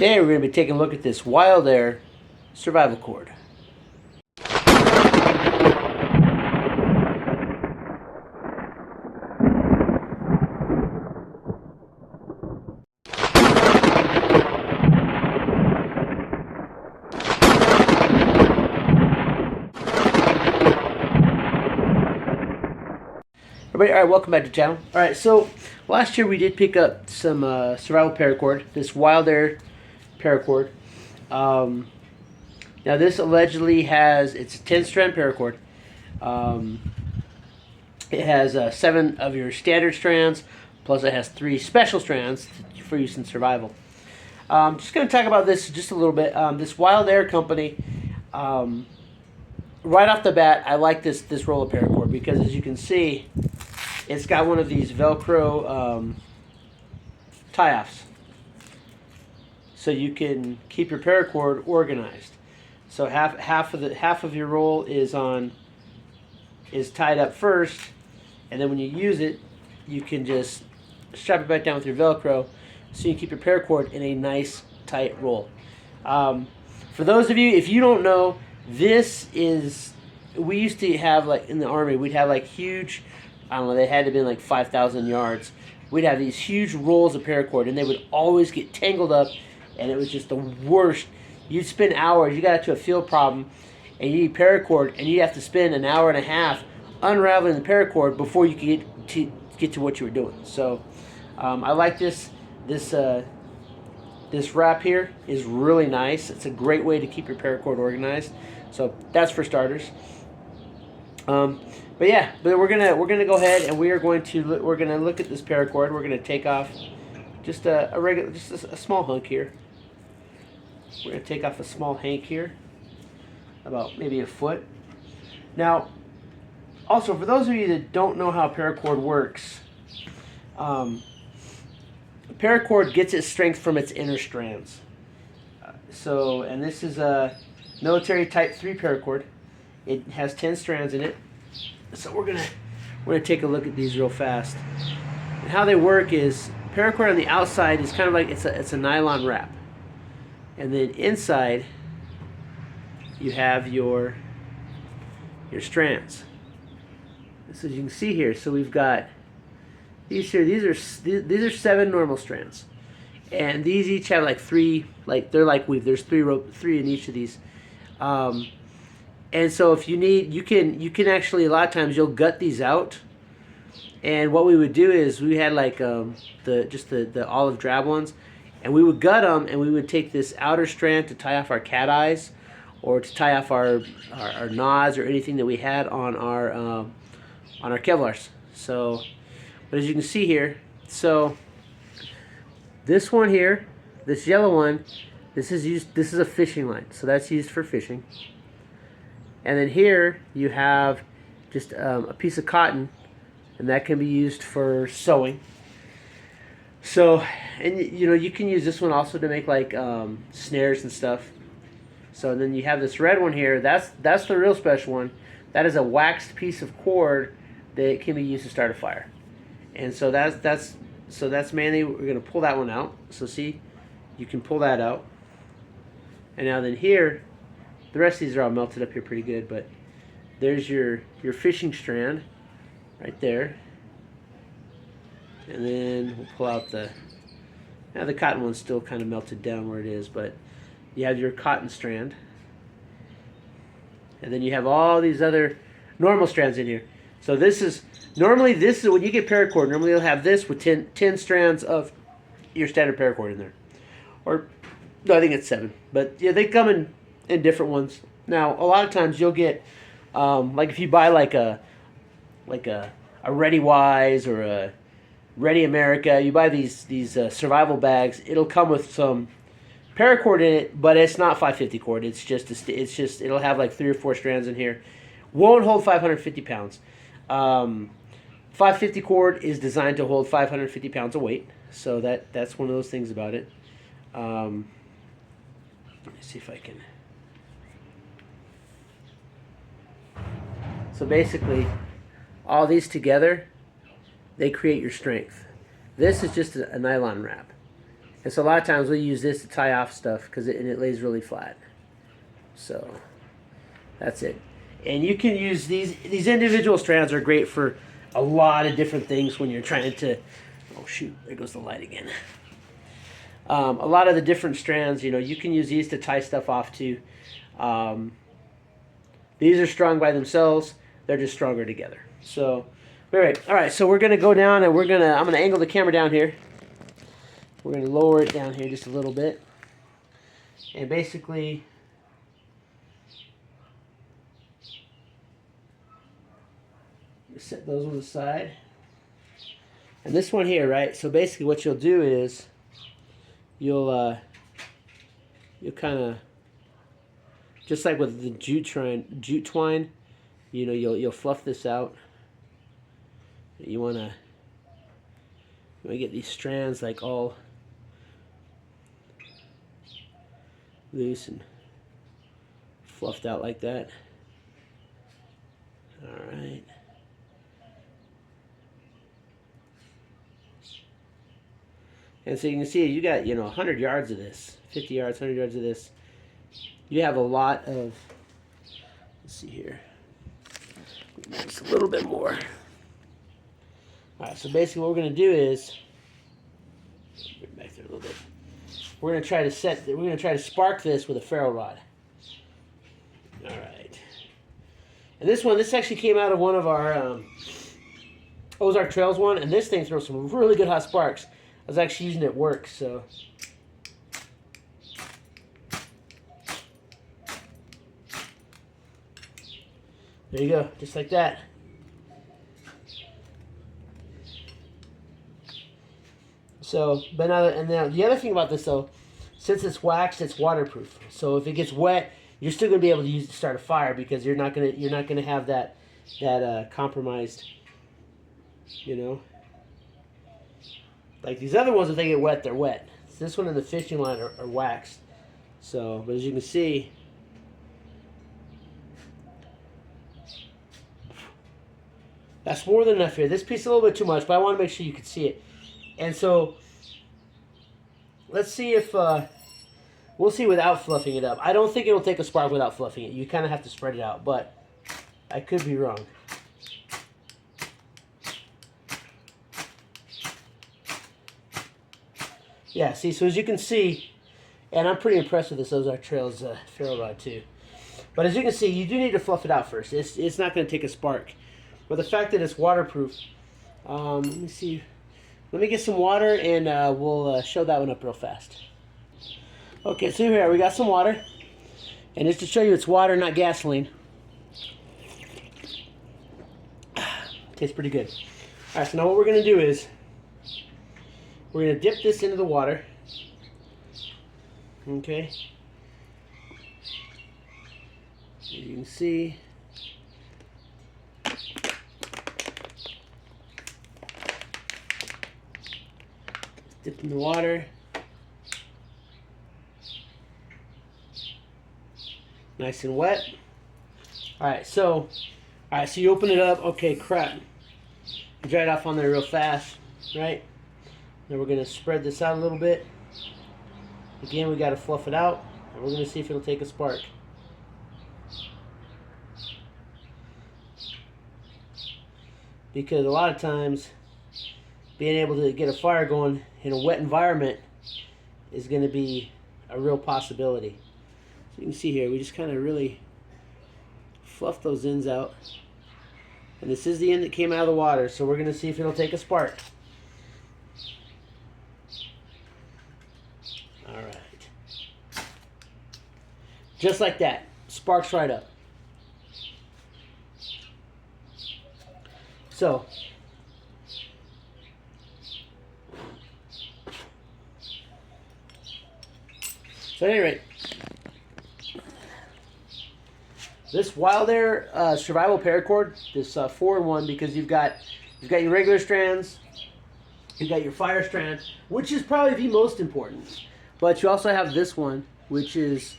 Today we're going to be taking a look at this Wildair survival cord. Everybody, alright, welcome back to the channel. Alright, so last year we did pick up some survival paracord, this Wildair paracord. Now this allegedly has, it's a 10-strand paracord. It has 7 of your standard strands, plus it has 3 special strands for use in survival. Just going to talk about this just a little bit. This Wildair company, right off the bat, I like this roll of paracord because, as you can see, it's got one of these Velcro tie-offs, so you can keep your paracord organized. So half of your roll is tied up first, and then when you use it, you can just strap it back down with your Velcro, so you keep your paracord in a nice tight roll. For those of you, if you don't know, this is, we used to have, like in the Army, we'd have like huge, I don't know, they had to be like 5,000 yards. We'd have these huge rolls of paracord, and they would always get tangled up, and it was just the worst. You'd spend hours, you got to a field problem, and you need paracord, and you'd have to spend an hour and a half unraveling the paracord before you could get to what you were doing. So I like this wrap here is really nice. It's a great way to keep your paracord organized. So that's for starters. But yeah, we're gonna go ahead and we're gonna look at this paracord. We're gonna take off just a small hunk here. We're gonna take off a small hank here, about maybe a foot. Now, also for those of you that don't know how paracord works, paracord gets its strength from its inner strands. And this is a military type 3 paracord. It has 10 strands in it. So we're gonna take a look at these real fast. And how they work is, paracord on the outside is kind of like it's a nylon wrap, and then inside you have your strands. So as you can see here, so we've got these here. These are 7 normal strands, and these each have like 3, like they're like weave. There's 3 in each of these. And so if you need, you can actually, a lot of times you'll gut these out. And what we would do is, we had like the olive drab ones, and we would gut them, and we would take this outer strand to tie off our cat eyes, or to tie off our NOS or anything that we had on our Kevlars. So, but as you can see here, so this one here, this yellow one, this is a fishing line, so that's used for fishing. And then here you have just a piece of cotton, and that can be used for sewing. So, and you know, you can use this one also to make like snares and stuff. So then you have this red one here. That's the real special one. That is a waxed piece of cord that can be used to start a fire. And so that's mainly, we're gonna pull that one out. So see, you can pull that out. And now then here, the rest of these are all melted up here pretty good, but there's your fishing strand right there. And then we'll pull out the cotton one's still kind of melted down where it is, but you have your cotton strand. And then you have all these other normal strands in here. So normally this is when you get paracord, normally you'll have this with 10 strands of your standard paracord in there. Or, no, I think it's 7. But yeah, they come in different ones. Now, a lot of times you'll get, like if you buy like a Ready Wise or a Ready America, you buy these survival bags. It'll come with some paracord in it, but it's not 550 cord. It's just it'll have like 3 or 4 strands in here. Won't hold 550 pounds. 550 cord is designed to hold 550 pounds of weight, so that's one of those things about it. Let me see if I can. So basically, all these together, they create your strength. This is just a nylon wrap. And so a lot of times we use this to tie off stuff because it lays really flat. So that's it. And you can use these individual strands are great for a lot of different things when you're trying to, oh shoot, there goes the light again. A lot of the different strands, you know, you can use these to tie stuff off to. These are strong by themselves. They're just stronger together. So, all right. So we're gonna go down and I'm gonna angle the camera down here. We're gonna lower it down here just a little bit, and basically. Set those on the side. And this one here, right? So basically what you'll do is you'll kind of, just like with the jute twine, you know, you'll fluff this out. You want to get these strands like all loose and fluffed out like that. All right. And so you can see you got, you know, 100 yards of this, 50 yards, 100 yards of this. You have a lot of, let's see here, just a little bit more. All right, so basically what we're going to do is, bring it back there a little bit. We're going to try to spark this with a ferro rod. All right. And this actually came out of one of our Ozark Trails one, and this thing throws some really good hot sparks. I was actually using it at work, so. There you go, just like that. So, but now, and now the other thing about this though, since it's waxed, it's waterproof. So if it gets wet, you're still gonna be able to use it to start a fire because you're not gonna have that compromised, you know. Like these other ones, if they get wet, they're wet. This one and the fishing line are waxed. So, but as you can see, that's more than enough here. This piece is a little bit too much, but I want to make sure you can see it. And so, let's see if, we'll see without fluffing it up. I don't think it'll take a spark without fluffing it. You kind of have to spread it out, but I could be wrong. Yeah, see, so as you can see, and I'm pretty impressed with this Ozark Trails ferro rod too. But as you can see, you do need to fluff it out first. It's not going to take a spark. But the fact that it's waterproof, let me see. Let me get some water and we'll show that one up real fast. Okay, so here we got some water. And just to show you it's water, not gasoline. Tastes pretty good. All right, so now what we're going to do is we're going to dip this into the water. Okay. As you can see. Dip in the water. Nice and wet. Alright, so you open it up. Okay, crap. You dry it off on there real fast, right? Then we're going to spread this out a little bit. Again, we got to fluff it out, and we're going to see if it'll take a spark. Because a lot of times, being able to get a fire going in a wet environment is going to be a real possibility. So you can see here, we just kind of really fluff those ends out. And this is the end that came out of the water, so we're going to see if it'll take a spark. Alright. Just like that. Sparks right up. So at any rate, this Wildair survival paracord, this 4-in-1, because you've got your regular strands, you've got your fire strand, which is probably the most important, but you also have this one, which is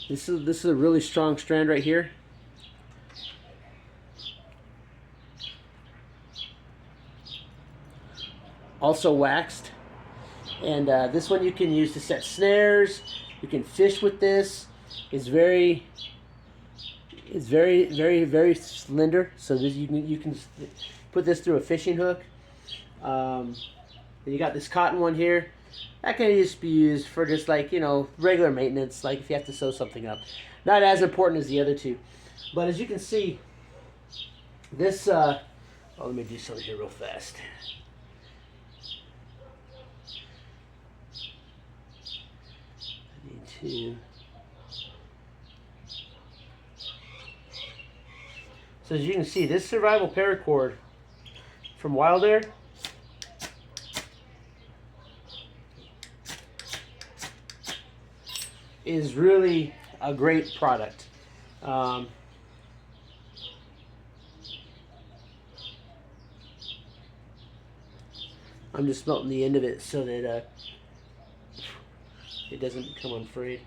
this is a really strong strand right here. Also waxed, And this one you can use to set snares. You can fish with this. It's very, very slender. So this, you can put this through a fishing hook. Then you got this cotton one here. That can just be used for just like, you know, regular maintenance, like if you have to sew something up. Not as important as the other two. But as you can see, this, oh, let me do something here real fast. I need to. So as you can see, this survival paracord from Wildair is really a great product. I'm just melting the end of it so that it doesn't become unfrayed.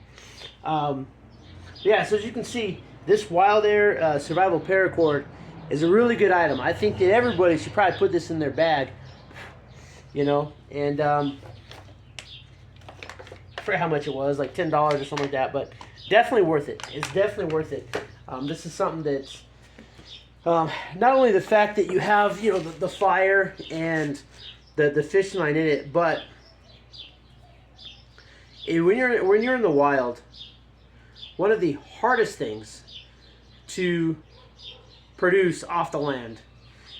Yeah, so as you can see, this Wildair survival paracord is a really good item. I think that everybody should probably put this in their bag, you know, and I forget how much it was, like $10 or something like that, but definitely worth it. It's definitely worth it. This is something that's not only the fact that you have, you know, the fire and the fishing line in it, but when you're in the wild, one of the hardest things to produce off the land.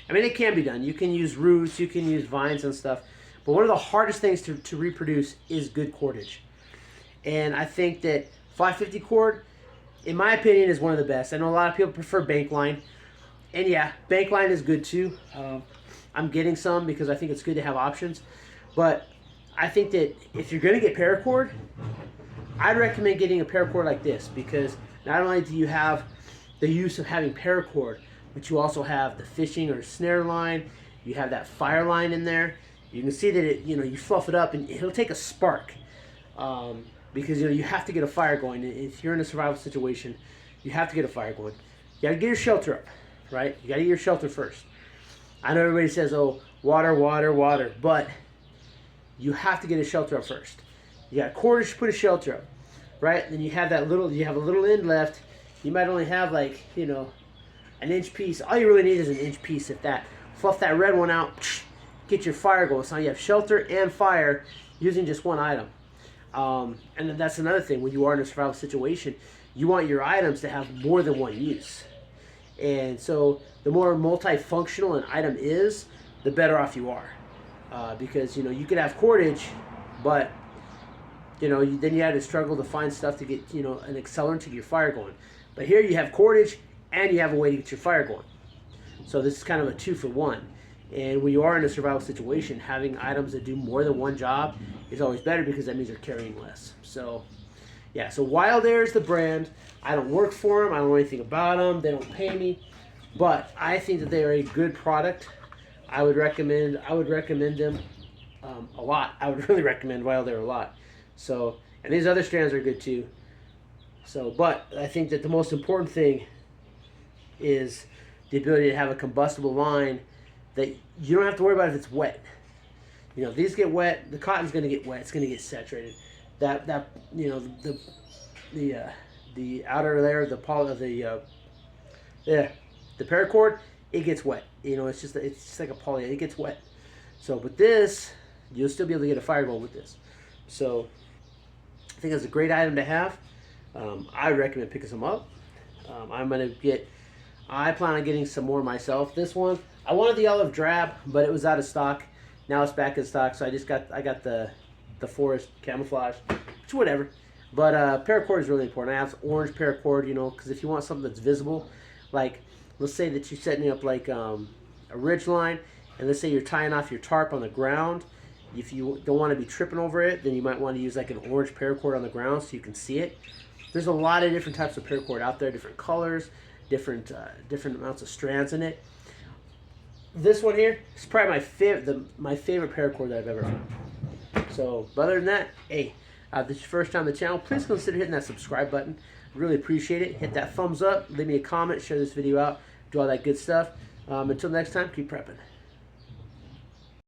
I mean, it can be done. You can use roots, you can use vines and stuff, but one of the hardest things to reproduce is good cordage. And I think that 550 cord, in my opinion, is one of the best. I know a lot of people prefer bank line, and yeah, bank line is good too. I'm getting some because I think it's good to have options, but I think that if you're going to get paracord, I'd recommend getting a paracord like this, because not only do you have the use of having paracord, but you also have the fishing or snare line. You have that fire line in there. You can see that it, you know, you fluff it up and it'll take a spark, because, you know, you have to get a fire going. If you're in a survival situation, you have to get a fire going. You got to get your shelter up, right? You got to get your shelter first. I know everybody says, oh, water, water, water, but you have to get a shelter up first. You got cordage to put a shelter up, right? Then you have that little, you have a little end left. You might only have like, you know, an inch piece. All you really need is an inch piece, if that. Fluff that red one out, get your fire going. So now you have shelter and fire using just one item. And then that's another thing. When you are in a survival situation, you want your items to have more than one use. And so the more multifunctional an item is, the better off you are. Because, you know, you could have cordage, but, you know, then you had to struggle to find stuff to get, you know, an accelerant to get your fire going. But here you have cordage and you have a way to get your fire going. So this is kind of a 2-for-1. And when you are in a survival situation, having items that do more than one job is always better, because that means they're carrying less. So, yeah, so Wildair is the brand. I don't work for them. I don't know anything about them. They don't pay me. But I think that they are a good product. I would recommend them a lot. I would really recommend Wildair a lot. So, and these other strands are good too. So, but I think that the most important thing is the ability to have a combustible line that you don't have to worry about if it's wet. You know, if these get wet, the cotton's going to get wet. It's going to get saturated. That you know, the outer layer, the paracord, it gets wet. You know, it's just like a poly. It gets wet. So, but this, you'll still be able to get a fire going with this. So, I think it's a great item to have. I recommend picking some up. I plan on getting some more myself. This one, I wanted the olive drab, but it was out of stock. Now it's back in stock, so I got the forest camouflage, which whatever. But paracord is really important. I have orange paracord, you know, because if you want something that's visible, like let's say that you're setting up like a ridge line, and let's say you're tying off your tarp on the ground. If you don't want to be tripping over it, then you might want to use like an orange paracord on the ground so you can see it. There's a lot of different types of paracord out there, different colors, different amounts of strands in it. This one here is probably my favorite paracord that I've ever found. So, but other than that, hey, if this is your first time on the channel, please consider hitting that subscribe button. Really appreciate it. Hit that thumbs up, leave me a comment, share this video out, do all that good stuff. Until next time, keep prepping.